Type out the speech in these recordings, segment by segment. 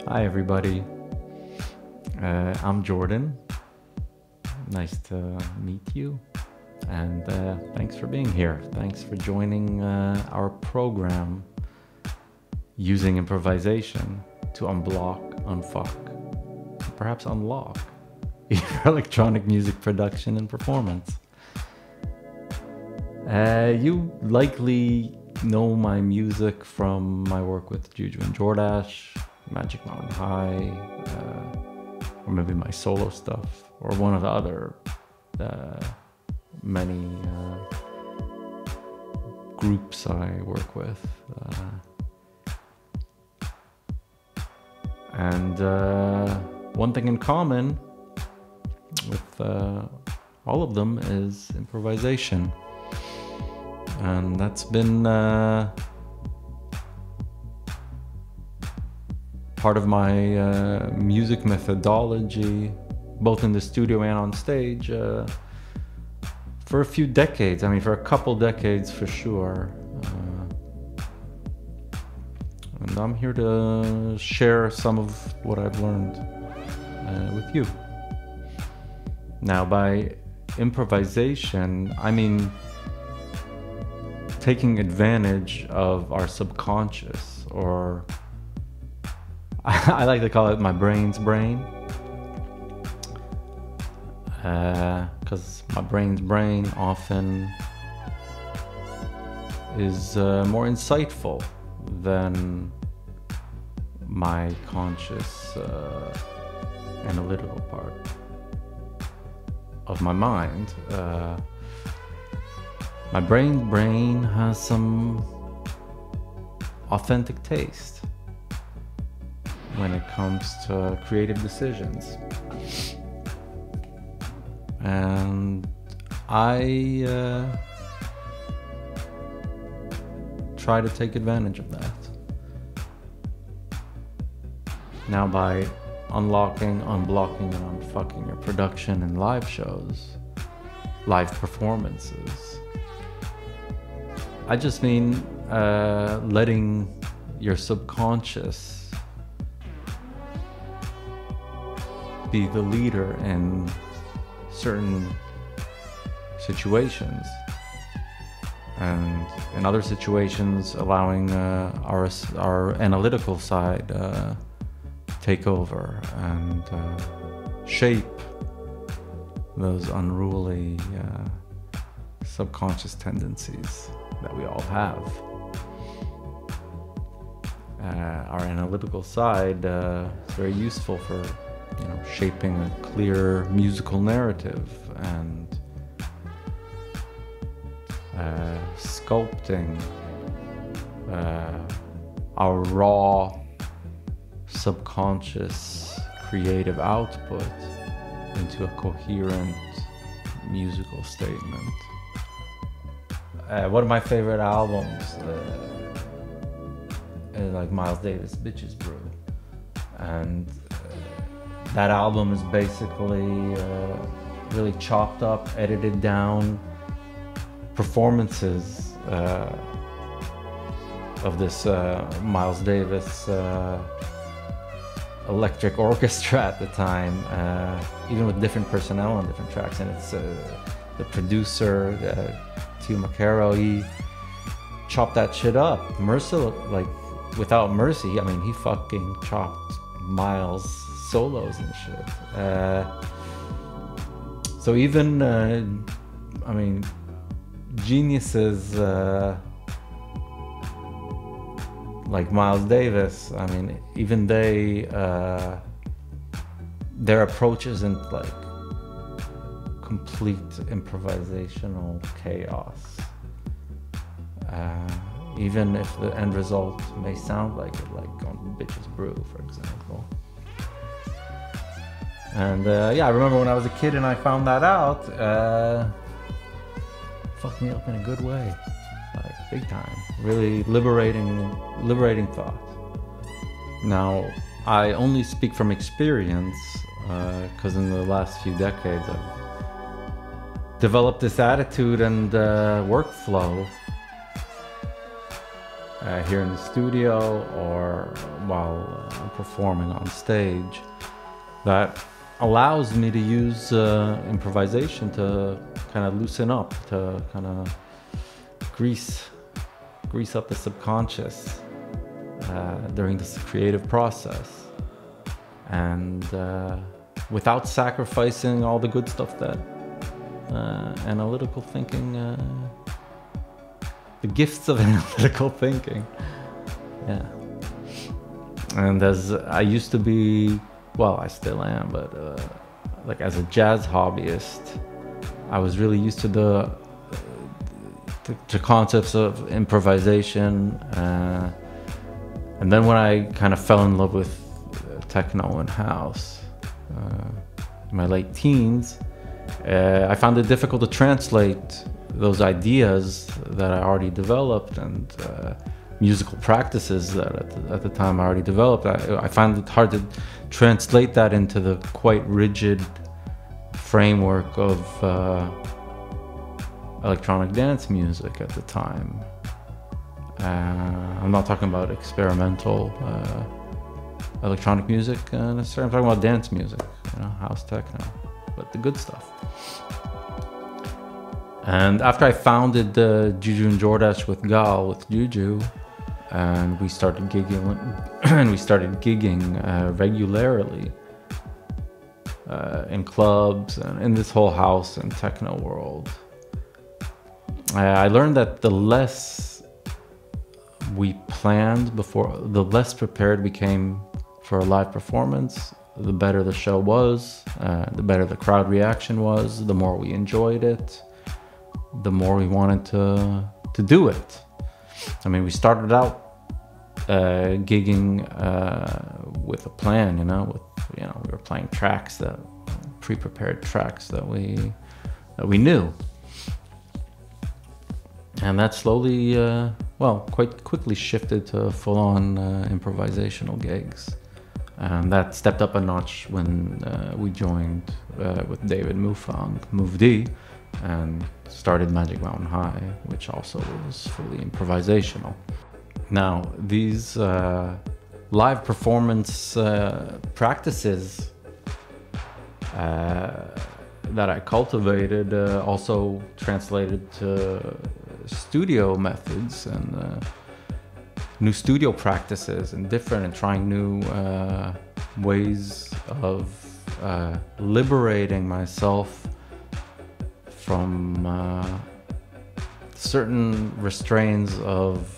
Hi everybody, I'm Jordan. Nice to meet you, and thanks for being here. Thanks for joining our program using improvisation to unblock, unfuck, perhaps unlock your electronic music production and performance. You likely know my music from my work with Juju and Jordash, Magic Mountain High, or maybe my solo stuff, or one of the other many groups I work with. And one thing in common with all of them is improvisation. And that's been part of my music methodology, both in the studio and on stage, for a few decades. I mean, for a couple decades for sure. And I'm here to share some of what I've learned with you. Now, by improvisation, I mean taking advantage of our subconscious, or I like to call it my brain's brain, because my brain's brain often is more insightful than my conscious analytical part of my mind. My brain has some authentic taste when it comes to creative decisions. And I try to take advantage of that. Now, by unlocking, unblocking, and unfucking your production and live shows, live performances, I just mean letting your subconscious be the leader in certain situations, and in other situations allowing our analytical side take over and shape those unruly subconscious tendencies that we all have. Our analytical side is very useful for, shaping a clear musical narrative and sculpting our raw subconscious creative output into a coherent musical statement. One of my favorite albums is like Miles Davis' Bitches Brew, and that album is basically really chopped up, edited down performances of this Miles Davis electric orchestra at the time, even with different personnel on different tracks. And it's the producer, Tio Macaro, he chopped that shit up without mercy. I mean, he fucking chopped Miles solos and shit. So even geniuses like Miles Davis, I mean, even they their approach isn't like complete improvisational chaos, even if the end result may sound like it, like on Bitches Brew, for example. And I remember when I was a kid and I found that out, fucked me up in a good way, like big time. Really liberating thought. Now, I only speak from experience, because in the last few decades I've developed this attitude and workflow here in the studio or while performing on stage, that allows me to use improvisation to kind of loosen up, to kind of grease up the subconscious during this creative process, and without sacrificing all the good stuff that analytical thinking, the gifts of analytical thinking. Yeah. And as I used to be, well, I still am, but like as a jazz hobbyist, I was really used to the concepts of improvisation, and then when I kind of fell in love with techno and house in my late teens, I found it difficult to translate those ideas that I already developed and musical practices that at the time I already developed. I found it hard to translate that into the quite rigid framework of electronic dance music at the time. I'm not talking about experimental electronic music necessarily. I'm talking about dance music, you know, house techno, but the good stuff. And after I founded Juju and Jordache with Gal, with Juju, and we started gigging, regularly in clubs and in this whole house and techno world, I learned that the less we planned before, the less prepared we came for a live performance, the better the show was, the better the crowd reaction was, the more we enjoyed it, the more we wanted to do it. I mean, we started out gigging with a plan, you know, we were playing tracks, that pre-prepared tracks that we knew. And that slowly, quite quickly shifted to full-on improvisational gigs. And that stepped up a notch when we joined with David Mufang, Move D, and started Magic Mountain High, which also was fully improvisational. Now, these live performance practices that I cultivated also translated to studio methods and new studio practices and trying new ways of liberating myself from certain restraints of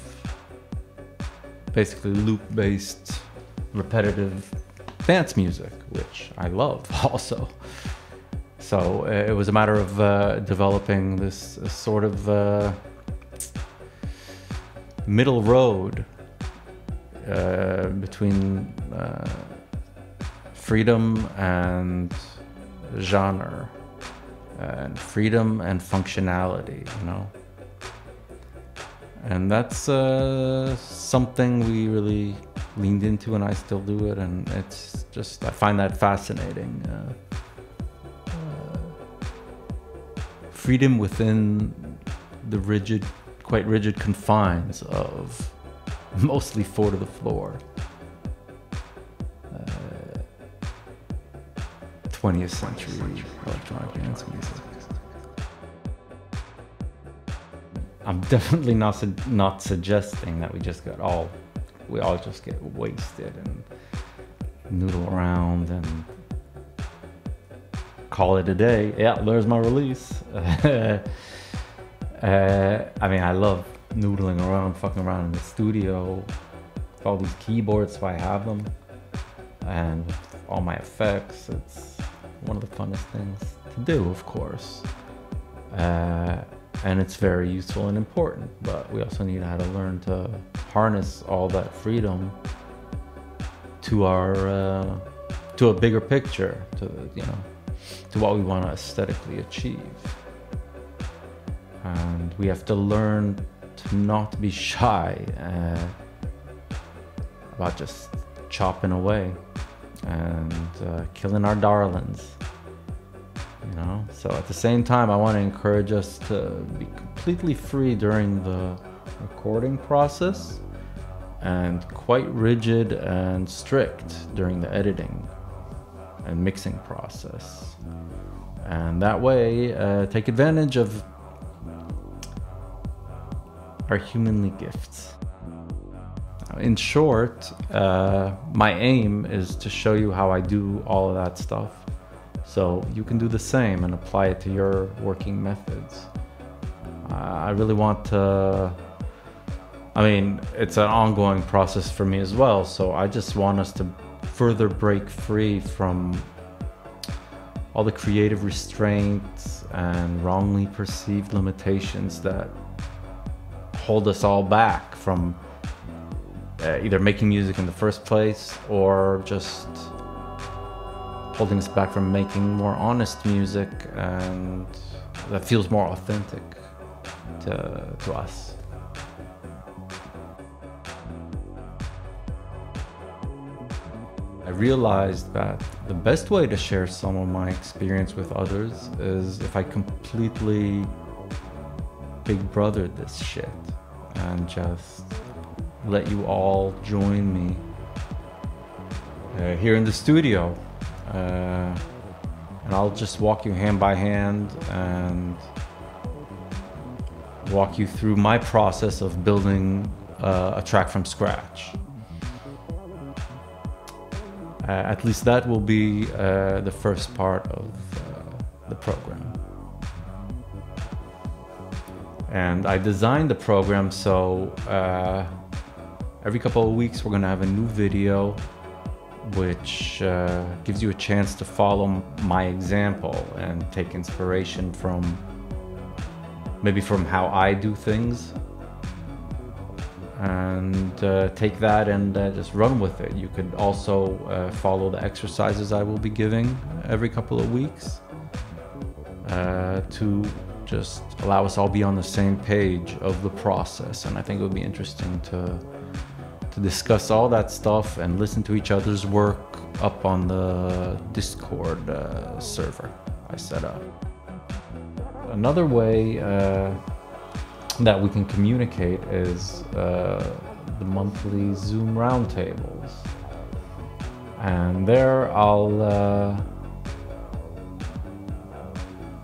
basically loop-based repetitive dance music, which I love also. So it was a matter of developing this sort of middle road between freedom and genre, and freedom and functionality, you know. And that's something we really leaned into, and I still do it, and it's just, I find that fascinating. Freedom within the quite rigid confines of mostly 4 to the floor 20th century electronic dance music. I'm definitely not suggesting that we all just get wasted and noodle around and call it a day. Yeah, there's my release. I mean, I love noodling around, fucking around in the studio with all these keyboards, so I have them, and with all my effects. It's one of the funnest things to do, of course. And it's very useful and important, but we also need how to learn to harness all that freedom to to a bigger picture, to what we want to aesthetically achieve. And we have to learn to not be shy about just chopping away and killing our darlings. So at the same time, I want to encourage us to be completely free during the recording process, and quite rigid and strict during the editing and mixing process. And that way, take advantage of our humanly gifts. In short, my aim is to show you how I do all of that stuff, so you can do the same and apply it to your working methods. I really want to, I mean, it's an ongoing process for me as well, so I just want us to further break free from all the creative restraints and wrongly perceived limitations that hold us all back from either making music in the first place or just holding us back from making more honest music and that feels more authentic to us. I realized that the best way to share some of my experience with others is if I completely big brothered this shit and just let you all join me here in the studio, and I'll just walk you hand by hand and walk you through my process of building a track from scratch. At least that will be the first part of the program. And I designed the program so every couple of weeks we're gonna have a new video which gives you a chance to follow my example and take inspiration from maybe from how I do things, and take that and just run with it. You could also follow the exercises I will be giving every couple of weeks to just allow us all be on the same page of the process. And I think it would be interesting to discuss all that stuff and listen to each other's work up on the Discord server I set up. Another way that we can communicate is the monthly Zoom roundtables. And there I'll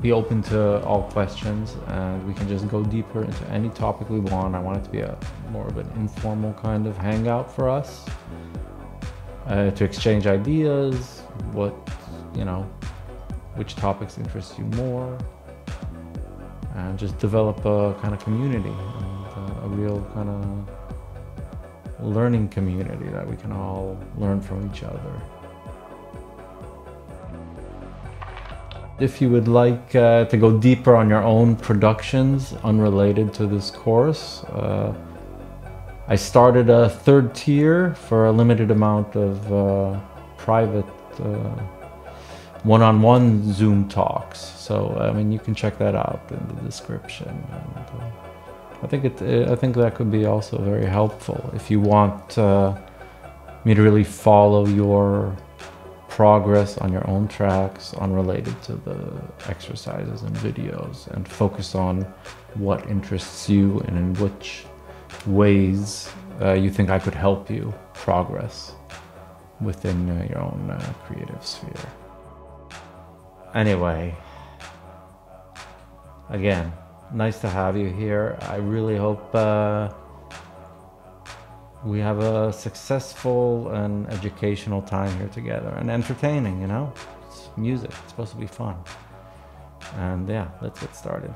be open to all questions and we can just go deeper into any topic we want. I want it to be a more of an informal kind of hangout for us, to exchange ideas, which topics interest you more, and just develop a kind of community, and a real kind of learning community that we can all learn from each other. If you would like to go deeper on your own productions unrelated to this course, I started a third tier for a limited amount of private one-on-one Zoom talks. So I mean, you can check that out in the description. And, I think that could be also very helpful if you want me to really follow your progress on your own tracks unrelated to the exercises and videos, and focus on what interests you and in which ways you think I could help you progress within your own creative sphere. Anyway, again, nice to have you here. I really hope we have a successful and educational time here together, and entertaining, It's music, it's supposed to be fun. And yeah, let's get started.